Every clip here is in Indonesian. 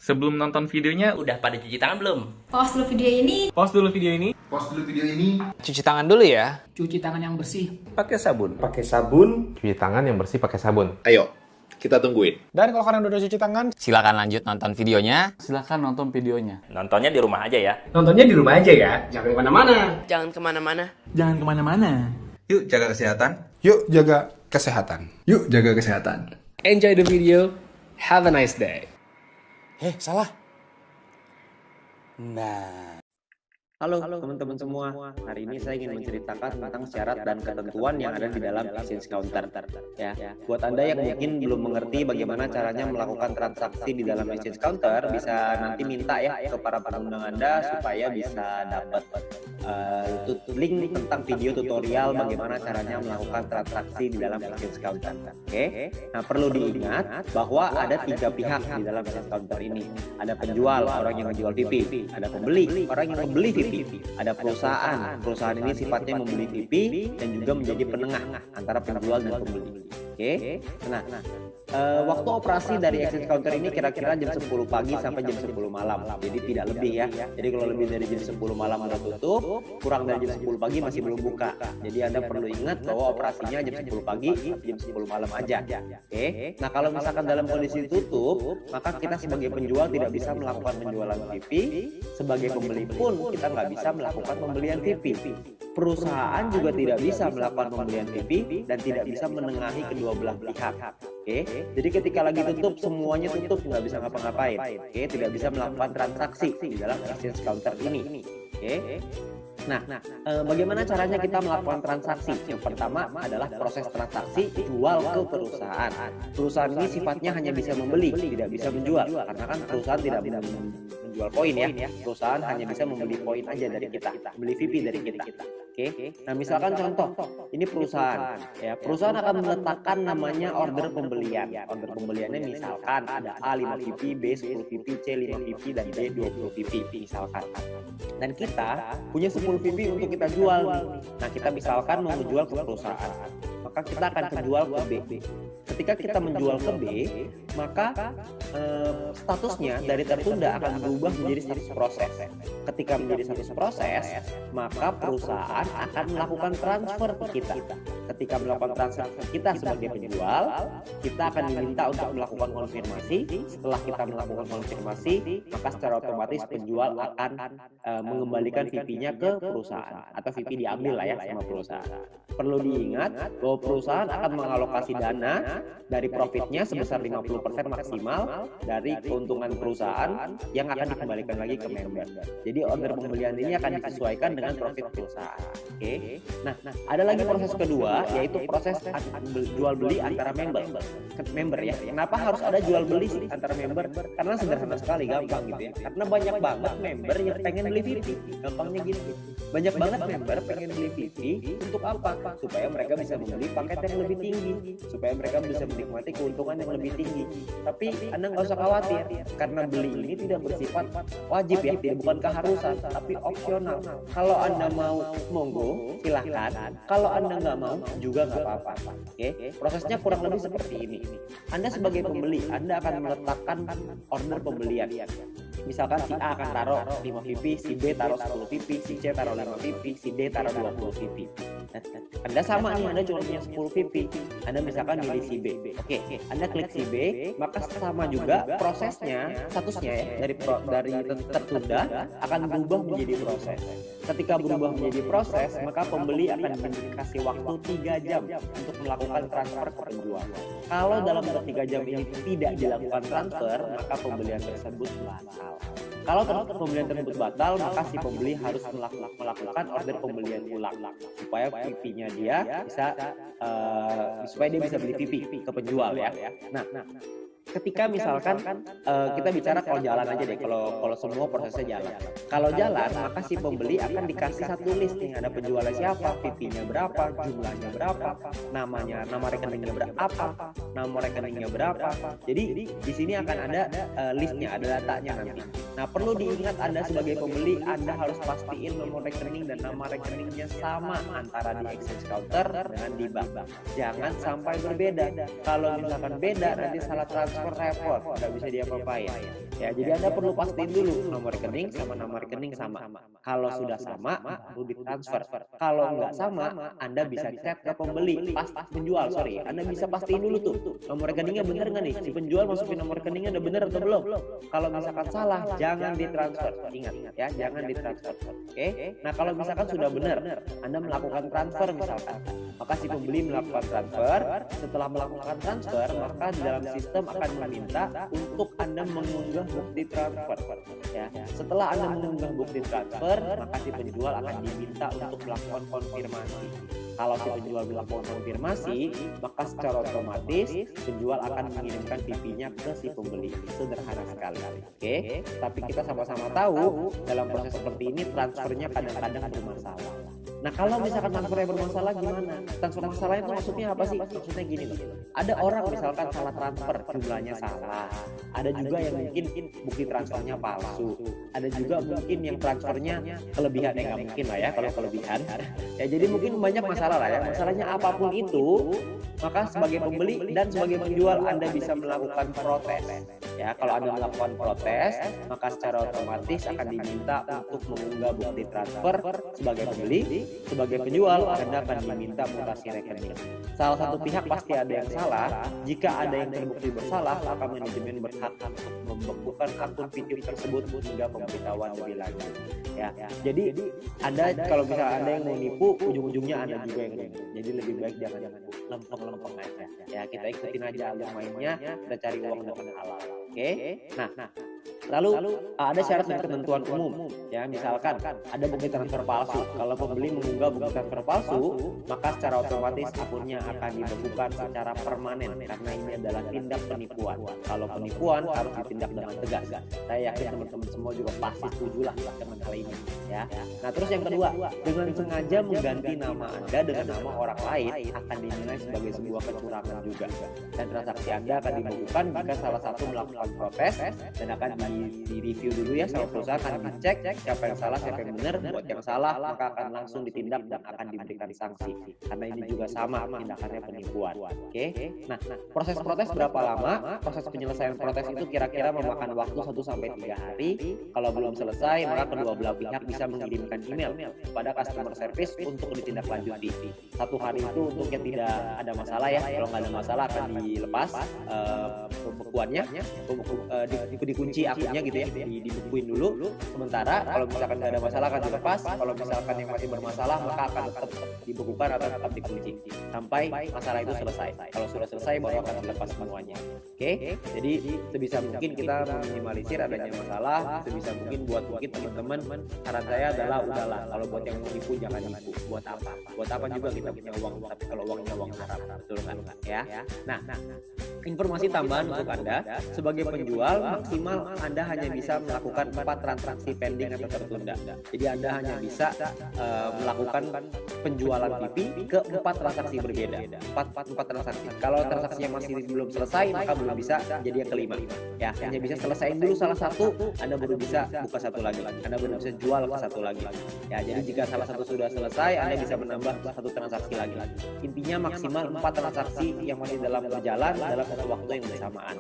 Sebelum nonton videonya, Udah pada cuci tangan belum? Pause dulu video ini. pause dulu video ini. Cuci tangan dulu ya. Cuci tangan yang bersih. Pakai sabun. Cuci tangan yang bersih pakai sabun. Ayo, kita tungguin. Dan kalau kalian udah cuci tangan, Silakan lanjut nonton videonya. Silahkan nonton videonya. Nontonnya di rumah aja ya. nontonnya di rumah aja ya. Jangan kemana-mana. Jangan kemana-mana. Jangan kemana-mana. Yuk jaga kesehatan. Yuk jaga kesehatan. Yuk jaga kesehatan. Enjoy the video. Have a nice day. Salah. Halo teman-teman semua, hari ini saya ingin menceritakan tentang syarat dan ketentuan yang ada di dalam exchange counter. Ya, buat Anda yang mungkin belum mengerti bagaimana caranya melakukan transaksi di dalam exchange counter, bisa nanti minta ya ke para pengguna Anda supaya bisa dapat link tentang video tutorial bagaimana caranya melakukan transaksi di dalam exchange counter. Oke, nah perlu diingat bahwa ada 3 pihak di dalam exchange counter ini. Ada penjual, orang yang menjual VP, ada pembeli, orang yang membeli VP. Ada perusahaan ini sifatnya membeli VP dan juga menjadi penengah antara penjual dan pembeli. Oke, nah waktu operasi dari exchange counter ini kira-kira jam 10 pagi sampai jam 10 malam. Jadi tidak lebih ya. Jadi kalau lebih dari jam 10 malam udah tutup, kurang dari jam 10 pagi masih belum buka. Jadi Anda perlu ingat bahwa operasinya jam 10 pagi sampai jam 10 malam aja. Oke. Nah, kalau misalkan dalam kondisi tutup, maka kita sebagai penjual tidak bisa melakukan penjualan VP. Sebagai pembeli pun kita nggak bisa melakukan pembelian VP. Perusahaan juga tidak bisa melakukan pembelian VP dan tidak bisa menengahi kedua belah pihak. Oke, jadi ketika lagi tutup semuanya tutup, nggak bisa ngapa-ngapain. Oke, tidak bisa melakukan transaksi di dalam exchange counter ini. Oke. Nah, bagaimana caranya kita melakukan transaksi? Yang pertama adalah proses transaksi jual ke perusahaan. Perusahaan ini sifatnya hanya bisa membeli, tidak bisa menjual, karena kan perusahaan tidak menjual poin ya. Perusahaan hanya bisa membeli poin aja dari kita, beli VP dari kita. Oke. Nah, misalkan contoh, ini perusahaan. Ya, perusahaan akan meletakkan namanya order pembelian. Order pembeliannya misalkan ada A 5 VP, B 10 VP, C 5 VP, dan D 20 VP misalkan. Dan kita punya 10 VP untuk kita jual. Nah, kita misalkan mau menjual ke perusahaan, maka kita akan menjual ke B. Ketika kita menjual ke B, maka statusnya dari tertunda akan berubah menjadi status proses. Ketika menjadi status proses, maka perusahaan akan melakukan transfer ke kita. Ketika melakukan transfer ke kita sebagai penjual, kita akan diminta untuk melakukan konfirmasi. Setelah kita melakukan konfirmasi, maka secara otomatis penjual akan mengembalikan VP-nya ke perusahaan, atau VP diambil lah ya sama perusahaan. Perlu diingat bahwa perusahaan akan mengalokasi dana dari profitnya sebesar 50% maksimal dari keuntungan perusahaan yang akan dikembalikan lagi ke member. Jadi order pembelian ini akan disesuaikan dengan profit perusahaan. Oke. Nah, ada lagi proses kedua, yaitu proses jual beli antara member ya. Kenapa harus ada jual beli antara member? Karena sederhana sekali, gampang gitu ya. Karena banyak banget member yang pengen beli VP. Gampangnya gitu. Banyak banget member pengen beli VP untuk apa? Supaya mereka bisa membeli paket yang lebih tinggi, supaya mereka bisa menikmati keuntungan yang lebih tinggi. Tapi Anda nggak usah khawatir, karena beli ini tidak bersifat wajib ya, bukan keharusan, tapi opsional. Kalau Anda mau, monggo, silahkan. Kalau Anda nggak mau, juga nggak apa-apa. Oke, prosesnya kurang lebih seperti ini. Anda sebagai pembeli, Anda akan meletakkan order pembelian. Misalkan si A akan taruh 5 VP, si B taruh 10 VP, si C taruh 5 VP, si D taruh 20 VP. Anda sama nih, Anda cuma punya 10 VP. Anda misalkan milih si B. Oke, Anda klik si B, maka sama juga prosesnya, statusnya ya, dari tertunda akan berubah menjadi proses. Ketika berubah menjadi proses, maka pembeli akan dikasih waktu 3 jam untuk melakukan transfer ke penjual. Kalau dalam 3 jam ini tidak dilakukan transfer, maka pembelian tersebut batal. Kalau pembelian tersebut batal, maka si pembeli harus melakukan order pembelian ulang supaya VP-nya dia bisa supaya dia bisa beli VP ke penjual ya. Nah, ketika misalkan kita bicara kalau jalan aja deh, kalau semua prosesnya jalan. Kalau jalan, maka si pembeli akan dikasih satu list nih, ada penjualnya siapa, VP-nya berapa, jumlahnya berapa, nama rekeningnya berapa, nama rekeningnya berapa. Jadi di sini akan ada listnya, ada datanya nanti. Nah, perlu diingat Anda sebagai pembeli, Anda harus pastiin nomor rekening dan nama rekeningnya sama antara di exchange counter dengan di bank. Jangan sampai berbeda. Kalau misalkan beda, nanti salah transfer transfer repot, nggak bisa diapa-apain. Ya, jadi Anda perlu pastiin dulu nomor rekening sama nama rekening sama. Kalau sudah sama, perlu ditransfer. Kalau nggak sama, Anda bisa chat ke pembeli, penjual, sorry. Anda bisa pastiin dulu tuh, nomor rekeningnya bener nggak nih? Si penjual masukin nomor rekeningnya udah bener atau belum? Kalau misalkan salah, jangan ditransfer. Ingat ya, jangan ditransfer. Oke? Nah, kalau misalkan sudah benar, Anda melakukan transfer misalkan, maka si pembeli melakukan transfer. Setelah melakukan transfer, maka di dalam sistem akan meminta untuk Anda mengunggah bukti transfer. Ya, setelah Anda mengunggah bukti transfer, maka si penjual akan diminta untuk melakukan konfirmasi. Kalau si penjual melakukan konfirmasi, maka secara otomatis penjual akan mengirimkan PP-nya ke si pembeli. Sederhana sekali. Oke, tapi kita sama-sama tahu dalam proses seperti ini transfernya kadang-kadang bermasalah. Nah, kalau misalkan transfernya bermasalah gimana? Transfer masalahnya itu maksudnya apa sih? Maksudnya gini loh. Ada orang misalkan salah transfer, jumlahnya salah. Ada juga yang mungkin bukti transfernya palsu. Ada juga mungkin yang transfernya kelebihan, nggak mungkin lah ya kalau kelebihan. Ya, jadi mungkin banyak masalah lah ya. Masalahnya apapun itu, maka sebagai pembeli dan sebagai penjual Anda bisa melakukan protes. Ya, kalau Anda melakukan protes, maka secara otomatis akan diminta untuk mengunggah bukti transfer sebagai pembeli. Sebagai penjual, Anda akan diminta mutasi rekening. Salah satu pihak pasti ada yang salah. Jika ada yang terbukti bersalah, maka manajemen berhak untuk membekukan akun video tersebut hingga pemberitahuan lebih lanjut. Ya, jadi Anda kalau misalnya Anda yang mau nipu, ujung-ujungnya Anda juga yang nipu. Jadi lebih baik jangan nipu, lempeng-lempeng aja. Ya, kita ikutin aja alur mainnya, kita cari uang dengan halal. Oke? Nah, lalu ada syarat dan ketentuan umum. Ya, misalkan ada bukti transfer palsu. Kalau pembeli mengunggah bukti transfer palsu, maka secara otomatis akunnya akan dibekukan secara permanen karena ini adalah tindak penipuan. Kalau penipuan harus ditindak dengan tegas. Saya yakin teman-teman semua juga pasti setuju lah dengan hal ini. Ya. Nah, terus yang kedua, dengan sengaja mengganti nama Anda dengan nama orang lain akan dinilai sebagai sebuah kecurangan juga. Dan transaksi Anda akan dibekukan jika salah satu melakukan protes dan akan di-review dulu ya sama perusahaan, akan dicek siapa yang salah, siapa yang benar. Buat yang salah maka akan langsung ditindak dan akan diberikan sanksi karena ini juga sama tindakannya penipuan. Oke. Nah, proses protes berapa lama? Proses penyelesaian protes itu kira-kira memakan waktu 1 sampai 3 hari. Kalau belum selesai, maka kedua belah pihak bisa mengirimkan email kepada customer service untuk ditindaklanjuti. 1 hari itu untuk yang tidak ada masalah ya. Kalau nggak ada masalah akan dilepas pembekuannya, dikunci akunnya gitu ya, dibukuin dulu. Sementara kalau misalkan nggak ada masalah akan dilepas. Kalau misalkan yang masih bermasalah maka akan tetap dibekukan atau tetap dikunci sampai masalah itu selesai. Kalau sudah selesai baru akan dilepas semuanya. Oke? Jadi sebisa mungkin kita meminimalisir adanya masalah. Sebisa mungkin buat mungkin teman-teman, saran saya adalah udahlah, kalau buat yang mau nipu jangan nipu. Buat apa? Buat apa juga kita punya uang tapi kalau uangnya uang haram, betul kan? Ya. Nah, informasi tambahan untuk Anda sebagai penjual, maksimal Anda hanya bisa melakukan 4 transaksi pending atau tertunda. Jadi Anda hanya bisa melakukan penjualan PP ke 4 transaksi berbeda. 4 transaksi. Kalau transaksinya masih belum selesai, maka belum bisa jadi yang kelima. Ya, hanya bisa selesaiin dulu salah satu, Anda baru bisa buka satu lagi. Anda baru bisa jual ke satu lagi. Ya, jadi jika salah satu sudah selesai, Anda bisa menambah 1 transaksi lagi. Intinya maksimal 4 transaksi yang masih dalam berjalan dalam satu waktu yang bersamaan.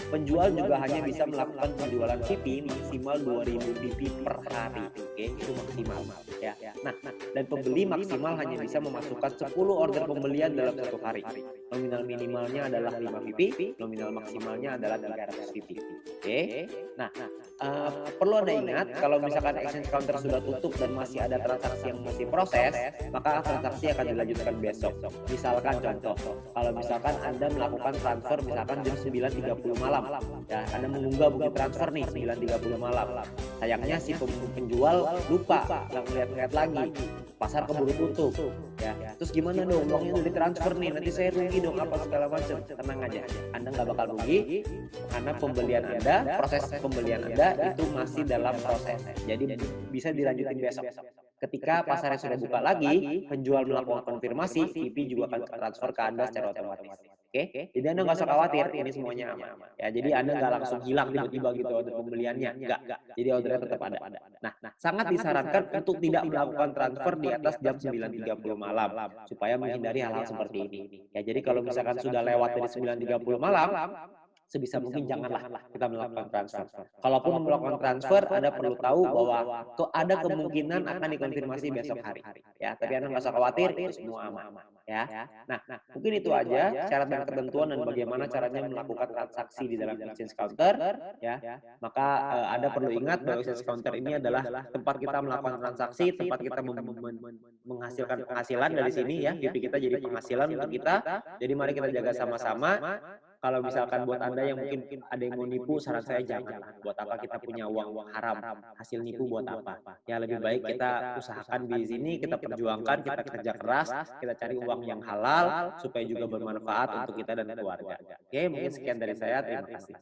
Penjual juga hanya bisa melakukan penjualan PP maksimal 2.000 PP per hari. Oke, itu maksimal. Ya. Nah, dan pembeli maksimal hanya bisa memasukkan 10 order pembelian dalam satu hari. Nominal minimalnya adalah 5 PP, nominal maksimalnya adalah 300 PP. Oke. Nah, perlu Anda ingat kalau misalkan exchange counter sudah tutup dan masih ada transaksi yang masih proses, maka transaksi akan dilanjutkan besok. Misalkan contoh, kalau misalkan Anda melakukan transfer misalkan jam 9.30 malam, ya, Anda mengunggah bukti transfer nih 9.30 malam. Sayangnya si penjual lupa, nggak ngeliat-ngeliat lagi, pasar keburu tutup. Ya, terus gimana dong? Uangnya udah ditransfer nih, nanti saya rugi dong apa segala macam. Tenang aja, Anda nggak bakal rugi karena pembelian Anda, proses pembelian Anda itu masih dalam proses. Jadi bisa dilanjutin besok. Ketika pasarnya sudah buka lagi, penjual melakukan konfirmasi, PP juga akan transfer ke Anda secara otomatis. Oke? Jadi Anda nggak usah khawatir, ini semuanya aman. Ya, jadi Anda nggak langsung hilang tiba-tiba gitu order pembeliannya, nggak. Jadi ordernya tetap ada. Nah, sangat disarankan untuk tidak melakukan transfer di atas jam 9.30 malam, supaya menghindari hal-hal seperti ini. Ya, jadi kalau misalkan sudah lewat dari 9.30 malam, sebisa mungkin janganlah kita melakukan transfer. Kalaupun melakukan transfer, Anda perlu tahu bahwa ada kemungkinan akan dikonfirmasi besok hari. Ya, tapi Anda nggak usah khawatir, itu semua aman. Ya, nah mungkin itu aja syarat dan ketentuan dan bagaimana caranya melakukan transaksi di dalam exchange counter. Ya, maka Anda perlu ingat bahwa exchange counter ini adalah tempat kita melakukan transaksi, tempat kita menghasilkan penghasilan dari sini ya. VIP kita jadi penghasilan untuk kita. Jadi mari kita jaga sama-sama. Kalau misalkan buat Anda yang mungkin ada yang mau nipu, saran saya jangan. Buat apa kita punya uang haram? Hasil nipu buat apa? Ya lebih baik kita usahakan di sini, kita perjuangkan, kita kerja keras, kita cari uang yang halal supaya juga bermanfaat untuk kita dan keluarga. Oke, mungkin sekian dari saya. Terima kasih.